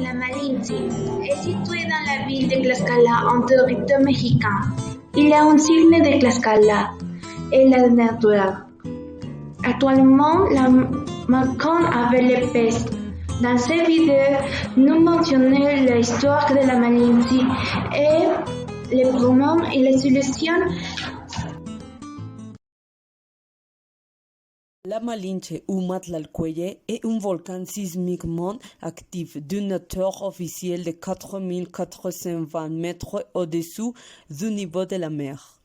La Malinche est située dans la ville de Tlaxcala, en territoire mexicain. Il est un signe de Tlaxcala et la nature. Actuellement, la marquons avec les pestes. Dans cette vidéo, nous mentionnons l'histoire de la Malinche et les problèmes et les solutions. La Malinche ou Matlalcueye est un volcan sismiquement actif d'une hauteur officielle de 4420 mètres au-dessous du niveau de la mer,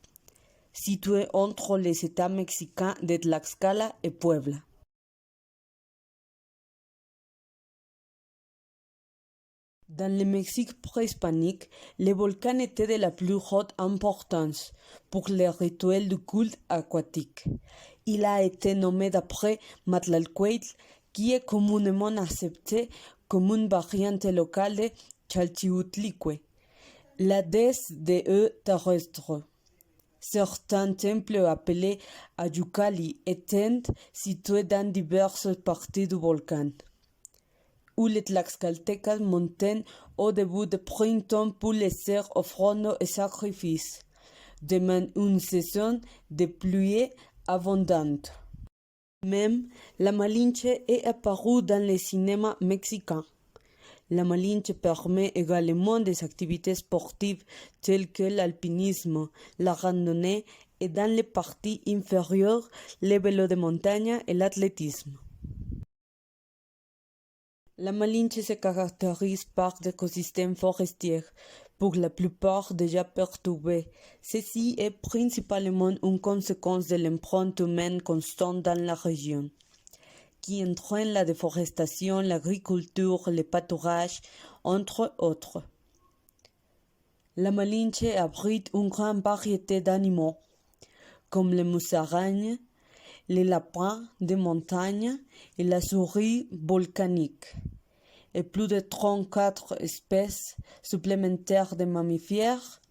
situé entre les États mexicains de Tlaxcala et Puebla. Dans le Mexique préhispanique, le volcan était de la plus haute importance pour les rituels du culte aquatique. Il a été nommé d'après Matlalcueytl, qui est communément accepté comme une variante locale de Chalchiuhtlicue, la déesse des eaux terrestres. Certains temples appelés Ayucali étaient situés dans diverses parties du volcan, où les Tlaxcaltecas montaient au début du printemps pour laisser offrandes et sacrifices, demandant une saison de pluie abondante. Même la Malinche est apparue dans le cinéma mexicain. La Malinche permet également des activités sportives telles que l'alpinisme, la randonnée et dans les parties inférieures, le vélo de montagne et l'athlétisme. La Malinche se caractérise par des écosystèmes forestiers, pour la plupart déjà perturbés. Ceci est principalement une conséquence de l'empreinte humaine constante dans la région, qui entraîne la déforestation, l'agriculture, le pâturage, entre autres. La Malinche abrite une grande variété d'animaux, comme les musaraignes, les lapins de montagne et la souris volcanique, et plus de 34 espèces supplémentaires de mammifères,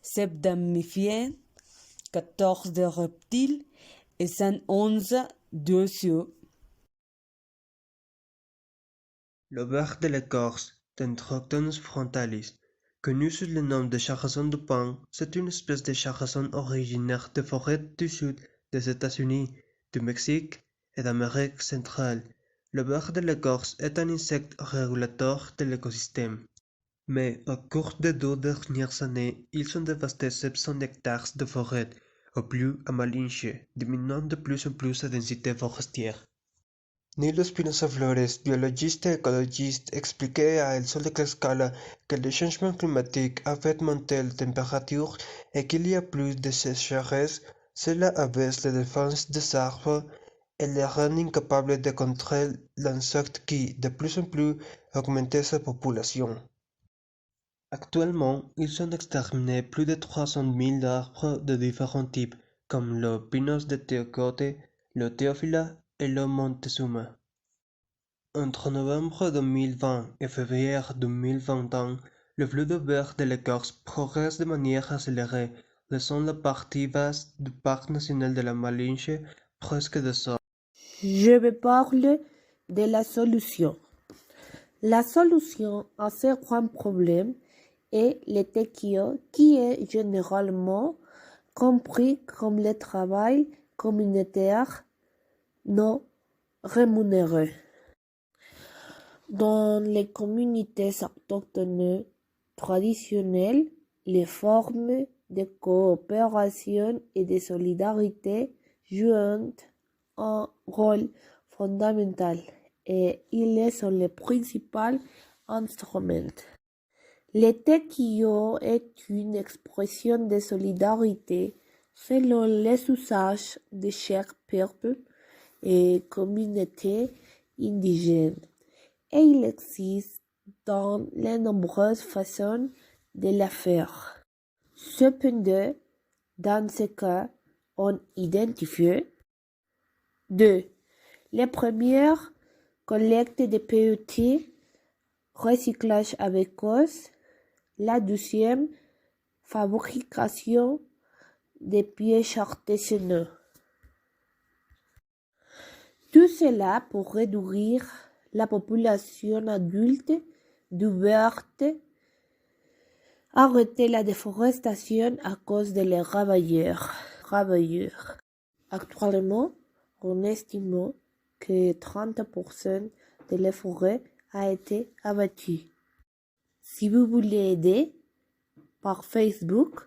7 d'amphibien, 14 de reptiles et 111 d'oiseaux. L'auberge de l'écorce Dendroctonus frontalis, connu sous le nom de charrazon du pain, c'est une espèce de charrazon originaire des forêts du sud des États-Unis, du Mexique et d'Amérique centrale. L'auberge de l'écorce est un insecte régulateur de l'écosystème. Mais au cours des 2 dernières années, ils ont dévasté 700 hectares de forêt, au plus à Malinche, diminuant de plus en plus la densité forestière. Nilo Espinosa Flores, biologiste et écologiste, expliquait à El Sol de Tlaxcala que le changement climatique a fait monter la température et qu'il y a plus de sécheresse. Cela abaisse la défense des arbres et les rend incapables de contrôler l'insecte qui, de plus en plus, augmentait sa population. Actuellement, ils ont exterminé plus de 300 000 arbres de différents types, comme le Pinus de Teocote, le Teophila et le Montezuma. Entre novembre 2020 et février 2021, le flux de verre de l'écorce progresse de manière accélérée, laissant la partie basse du parc national de la Malinche presque déserte. Je vais parler de la solution. La solution à ce grand problème est le tequio, qui est généralement compris comme le travail communautaire non rémunéré. Dans les communautés autochtones traditionnelles, les formes de coopération et de solidarité jouent un rôle fondamental et ils sont les principaux instruments. Le tequio est une expression de solidarité selon les usages de chaque peuple et communauté indigène, et il existe dans de nombreuses façons de le faire. Cependant, dans ce cas, on identifie 2. Les premières, collecte de PET, recyclage avec cause. La deuxième, fabrication des pièges artisanaux. Tout cela pour réduire la population adulte d'Hubert arrêter la déforestation à cause des ravageurs. Actuellement, on estime que 30% de la forêt a été abattue. Si vous voulez aider, par Facebook,